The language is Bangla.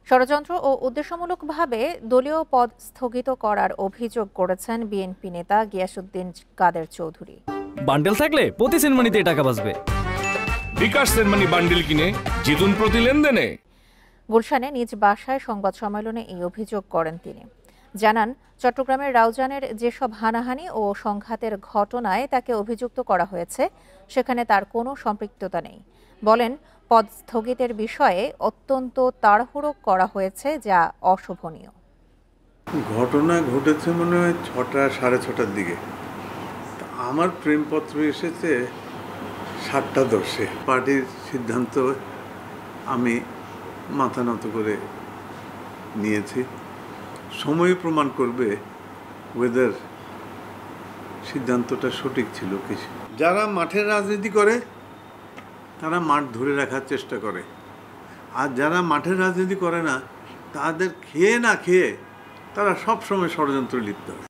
ষড়যন্ত্র ও উদ্দেশ্যমূলকভাবে দলীয় পদ স্থগিত করার অভিযোগ করেছেন বিএনপি নেতা গিয়াসউদ্দিন কাদের চৌধুরী। বান্ডেল থাকলে প্রতি সেনমানিতে টাকা বাঁচবে। বিকাশ সেনমানি বান্ডেল কিনে জিতুন প্রতি লেনদেনে। গুলশানে নিজ বাসায় সংবাদ সম্মেলনে এই অভিযোগ করেন তিনি। জানান, চট্টগ্রামের রাউজানের যেসব হানাহানি ও সংঘাতের ঘটনায় তাকে অভিযুক্ত করা হয়েছে সেখানে তার কোনো সম্পৃক্ততা নেই। বলেন, পদ স্থগিতের বিষয়ে অত্যন্ত তাড়াহুড়ো করা হয়েছে, যা অশোভনীয়। ঘটনা ঘটেছে মনে হয় ৬টা সাড়ে ৬টার দিকে। আমার প্রেমপত্র এসেছে ৭টা ১০-এ। পার্টির সিদ্ধান্ত আমি মাথা নত করে নিয়েছি। সময় প্রমাণ করবে ওয়েদার সিদ্ধান্তটা সঠিক ছিল কি। যারা মাঠের রাজনীতি করে তারা মাঠ ধরে রাখার চেষ্টা করে, আর যারা মাঠের রাজনীতি করে না তাদের খেয়ে না খেয়ে তারা সব সময় ষড়যন্ত্রে লিপ্ত হয়।